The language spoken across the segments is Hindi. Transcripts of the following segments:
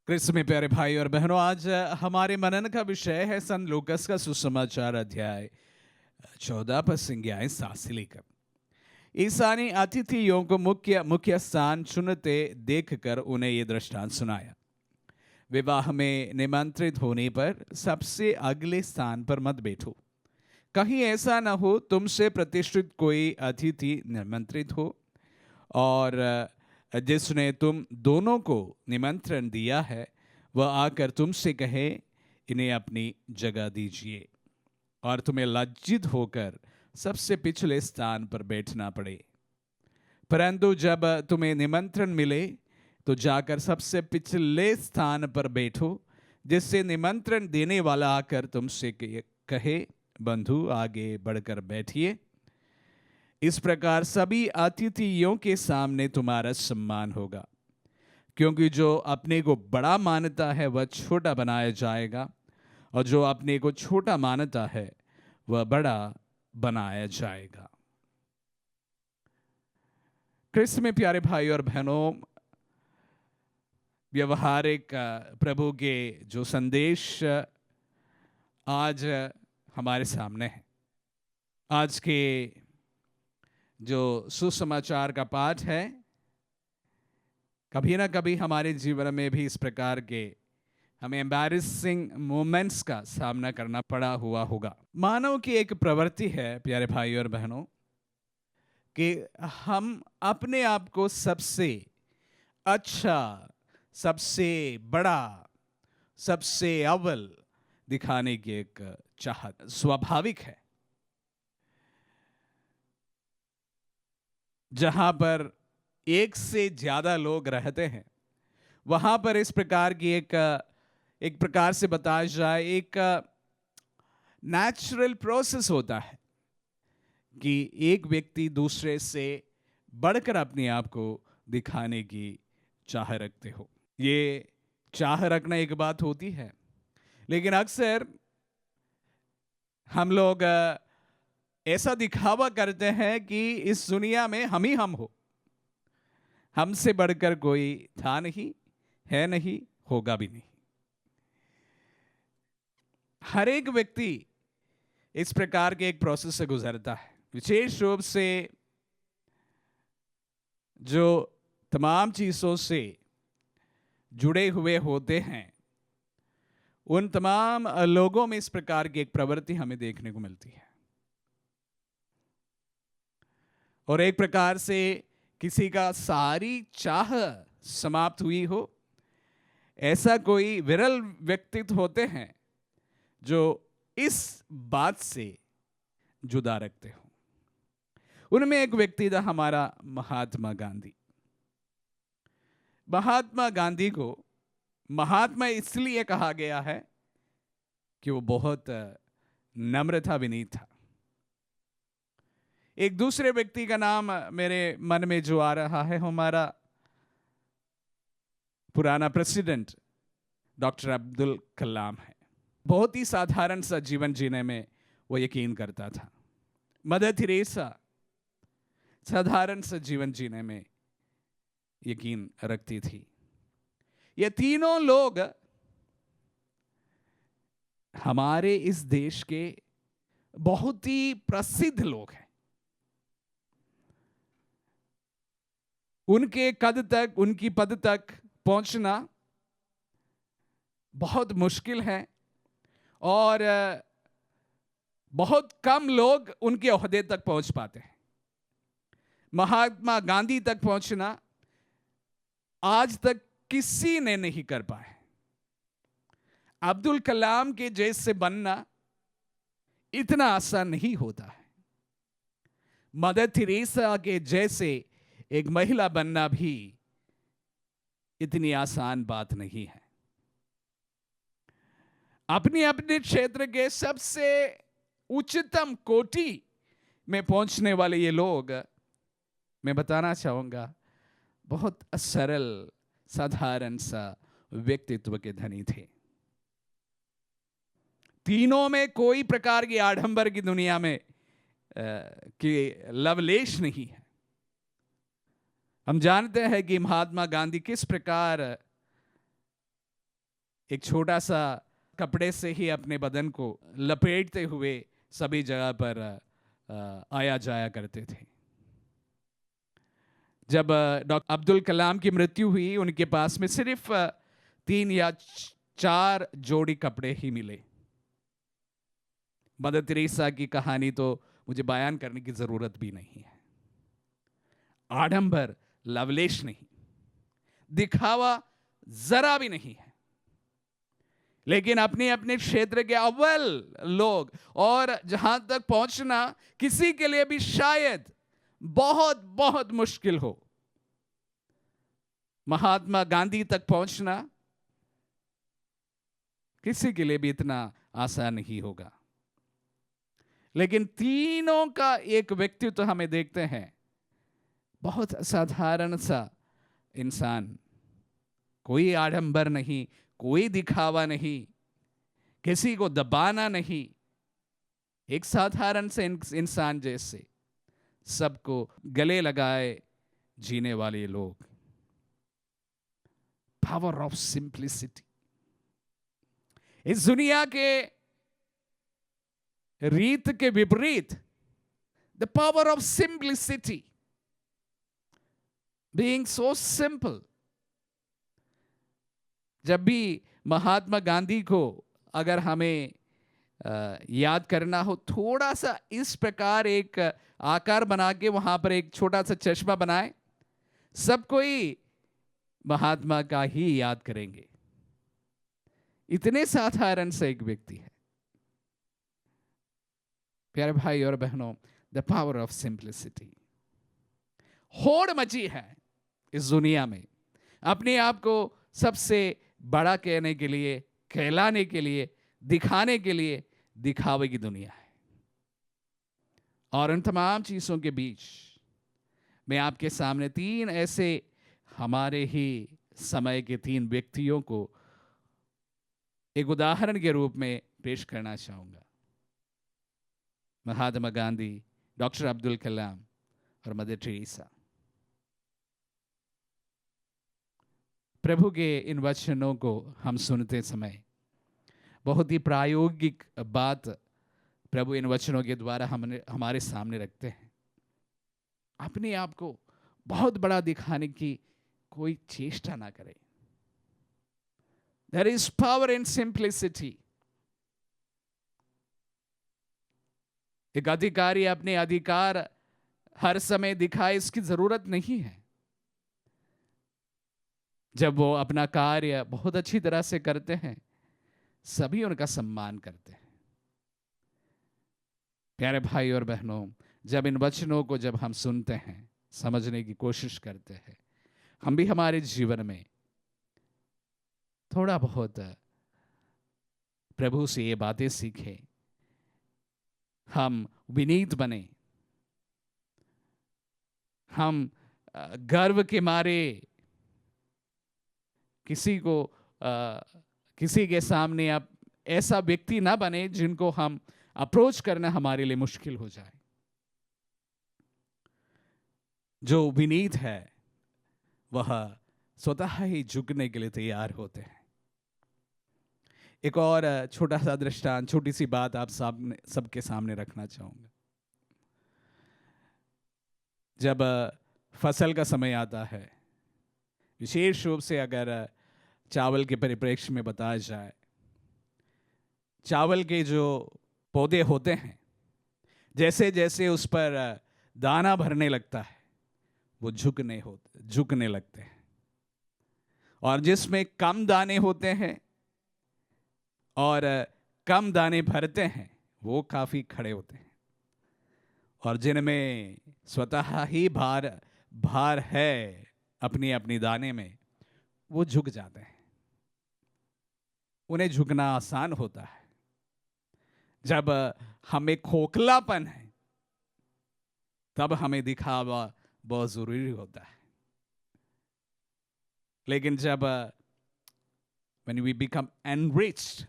क्रिस्त में प्यारे भाई और बहनों, आज हमारे मनन का विषय है संत लूकस का सुसमाचार अध्याय 14 पर संज्ञाएं 7 से लेकर। ईसा ने अतिथियों को मुख्य मुख्य स्थान चुनते देखकर उन्हें ये दृष्टांत सुनाया। विवाह में निमंत्रित होने पर सबसे अगले स्थान पर मत बैठो, कहीं ऐसा न हो तुमसे प्रतिष्ठित कोई अतिथि निमंत्रित हो और जिसने तुम दोनों को निमंत्रण दिया है वह आकर तुमसे कहे इन्हें अपनी जगह दीजिए और तुम्हें लज्जित होकर सबसे पिछले स्थान पर बैठना पड़े। परंतु जब तुम्हें निमंत्रण मिले तो जाकर सबसे पिछले स्थान पर बैठो, जिससे निमंत्रण देने वाला आकर तुमसे कहे बंधु आगे बढ़कर बैठिए। इस प्रकार सभी अतिथियों के सामने तुम्हारा सम्मान होगा, क्योंकि जो अपने को बड़ा मानता है वह छोटा बनाया जाएगा और जो अपने को छोटा मानता है वह बड़ा बनाया जाएगा। क्रिस्त में प्यारे भाई और बहनों, व्यवहारिक प्रभु के जो संदेश आज हमारे सामने है, आज के जो सुसमाचार का पाठ है, कभी ना कभी हमारे जीवन में भी इस प्रकार के हमें एम्बैरेसिंग मोमेंट्स का सामना करना पड़ा हुआ होगा। मानव की एक प्रवृत्ति है प्यारे भाई और बहनों कि हम अपने आप को सबसे अच्छा, सबसे बड़ा, सबसे अव्वल दिखाने की एक चाहत स्वाभाविक है। जहां पर एक से ज्यादा लोग रहते हैं वहां पर इस प्रकार की एक प्रकार से बताया जाए एक नेचुरल प्रोसेस होता है कि एक व्यक्ति दूसरे से बढ़कर अपने आप को दिखाने की चाह रखते हो। ये चाह रखना एक बात होती है, लेकिन अक्सर हम लोग ऐसा दिखावा करते हैं कि इस दुनिया में हम ही हम हो, हमसे बढ़कर कोई था नहीं, है नहीं, होगा भी नहीं। हर एक व्यक्ति इस प्रकार के एक प्रोसेस से गुजरता है। विशेष रूप से जो तमाम चीजों से जुड़े हुए होते हैं उन तमाम लोगों में इस प्रकार की एक प्रवृत्ति हमें देखने को मिलती है। और एक प्रकार से किसी का सारी चाह समाप्त हुई हो, ऐसा कोई विरल व्यक्तित्व होते हैं जो इस बात से जुदा रखते हो। उनमें एक व्यक्ति था हमारा महात्मा गांधी। महात्मा गांधी को महात्मा इसलिए कहा गया है कि वो बहुत नम्र था, विनीत था। एक दूसरे व्यक्ति का नाम मेरे मन में जो आ रहा है हमारा पुराना प्रेसिडेंट डॉक्टर अब्दुल कलाम है। बहुत ही साधारण सा जीवन जीने में वो यकीन करता था। मदर तेरेसा साधारण सा जीवन जीने में यकीन रखती थी। ये तीनों लोग हमारे इस देश के बहुत ही प्रसिद्ध लोग हैं। उनके कद तक, उनकी पद तक पहुंचना बहुत मुश्किल है और बहुत कम लोग उनके ओहदे तक पहुंच पाते हैं। महात्मा गांधी तक पहुंचना आज तक किसी ने नहीं कर पाए। अब्दुल कलाम के जैसे बनना इतना आसान नहीं होता है। मदर तेरेसा के जैसे एक महिला बनना भी इतनी आसान बात नहीं है। अपने अपने क्षेत्र के सबसे उच्चतम कोटि में पहुंचने वाले ये लोग, मैं बताना चाहूंगा, बहुत सरल साधारण सा व्यक्तित्व के धनी थे। तीनों में कोई प्रकार की आडंबर की दुनिया में की लवलेश नहीं है। हम जानते हैं कि महात्मा गांधी किस प्रकार एक छोटा सा कपड़े से ही अपने बदन को लपेटते हुए सभी जगह पर आया जाया करते थे। जब डॉक्टर अब्दुल कलाम की मृत्यु हुई, उनके पास में सिर्फ 3 या 4 जोड़ी कपड़े ही मिले। मदर तेरेसा की कहानी तो मुझे बयान करने की जरूरत भी नहीं है। आडंबर, लवलेश नहीं, दिखावा जरा भी नहीं है, लेकिन अपने अपने क्षेत्र के अव्वल लोग, और जहां तक पहुंचना किसी के लिए भी शायद बहुत बहुत मुश्किल हो। महात्मा गांधी तक पहुंचना किसी के लिए भी इतना आसान नहीं होगा। लेकिन तीनों का एक व्यक्तित्व हमें देखते हैं, बहुत साधारण सा इंसान, कोई आडंबर नहीं, कोई दिखावा नहीं, किसी को दबाना नहीं, एक साधारण से इंसान जैसे सबको गले लगाए जीने वाले लोग। Power of simplicity. इस दुनिया के रीत के विपरीत, the power of simplicity, being so simple. जब भी महात्मा गांधी को अगर हमें याद करना हो, थोड़ा सा इस प्रकार एक आकार बना के वहां पर एक छोटा सा चश्मा बनाए, सब कोई महात्मा का ही याद करेंगे। इतने साधारण से एक व्यक्ति है। प्यारे भाई और बहनों, द पावर ऑफ सिंप्लिसिटी। होड़ मची है इस दुनिया में, अपने आप को सबसे बड़ा कहने के लिए, कहलाने के लिए, दिखाने के लिए दिखावे की दुनिया है। और उन तमाम चीजों के बीच मैं आपके सामने 3 ऐसे हमारे ही समय के 3 व्यक्तियों को एक उदाहरण के रूप में पेश करना चाहूंगा। महात्मा गांधी, डॉक्टर अब्दुल कलाम और मदर टेरेसा। प्रभु के इन वचनों को हम सुनते समय बहुत ही प्रायोगिक बात प्रभु इन वचनों के द्वारा हमारे सामने रखते हैं। अपने आप को बहुत बड़ा दिखाने की कोई चेष्टा ना करें। There is power in simplicity. एक अधिकारी अपने अधिकार हर समय दिखाए, इसकी जरूरत नहीं है। जब वो अपना कार्य बहुत अच्छी तरह से करते हैं, सभी उनका सम्मान करते हैं। प्यारे भाई और बहनों, जब इन वचनों को जब हम सुनते हैं, समझने की कोशिश करते हैं, हम भी हमारे जीवन में थोड़ा बहुत प्रभु से ये बातें सीखें, हम विनीत बने, हम गर्व के मारे किसी के सामने आप ऐसा व्यक्ति ना बने जिनको हम अप्रोच करना हमारे लिए मुश्किल हो जाए। जो विनीत है वह स्वतः ही झुकने के लिए तैयार होते हैं। एक और छोटा सा दृष्टांत, छोटी सी बात आप सबके सामने रखना चाहूंगा। जब फसल का समय आता है, विशेष रूप से अगर चावल के परिप्रेक्ष्य में बताया जाए, चावल के जो पौधे होते हैं, जैसे जैसे उस पर दाना भरने लगता है, वो झुकने लगते हैं। और जिसमें कम दाने होते हैं और कम दाने भरते हैं, वो काफी खड़े होते हैं। और जिनमें स्वतः ही भार है अपनी अपनी दाने में, वो झुक जाते हैं। उन्हें झुकना आसान होता है। जब हमें खोखलापन है, तब हमें दिखावा बहुत जरूरी होता है। लेकिन जब when we become enriched,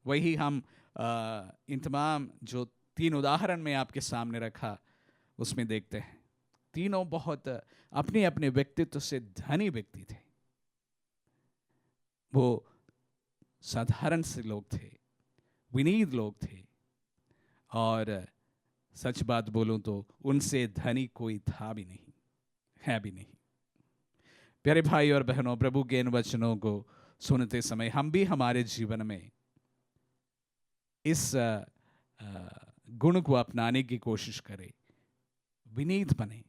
वही हम इन तमाम जो 3 उदाहरण में आपके सामने रखा, उसमें देखते हैं तीनों बहुत अपने अपने व्यक्तित्व से धनी व्यक्ति थे। वो साधारण से लोग थे, विनीत लोग थे, और सच बात बोलूं तो उनसे धनी कोई था भी नहीं, है भी नहीं। प्यारे भाई और बहनों, प्रभु के इन वचनों को सुनते समय हम भी हमारे जीवन में इस गुण को अपनाने की कोशिश करें, विनीत बने,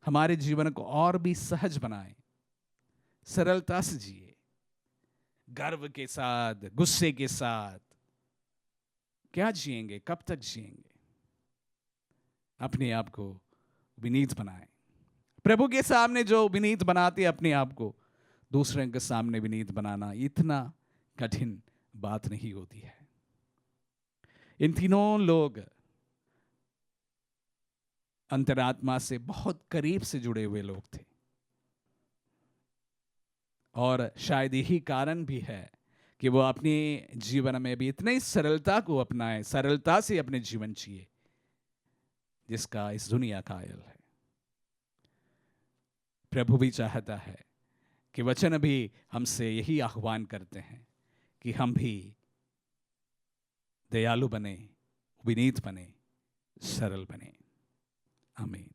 हमारे जीवन को और भी सहज बनाएं, सरलता से जिए, गर्व के साथ, गुस्से के साथ क्या जिएंगे, कब तक जिएंगे? अपने आप को विनीत बनाएं। प्रभु के सामने जो विनीत बनाते अपने आप को, दूसरे के सामने विनीत बनाना इतना कठिन बात नहीं होती है। इन तीनों लोग अंतरात्मा से बहुत करीब से जुड़े हुए लोग थे, और शायद यही कारण भी है कि वो अपने जीवन में भी इतनी सरलता को अपनाए, सरलता से अपने जीवन जिए, जिसका इस दुनिया कायल है। प्रभु भी चाहता है कि वचन भी हमसे यही आह्वान करते हैं कि हम भी दयालु बने, विनीत बने, सरल बने। आमीन।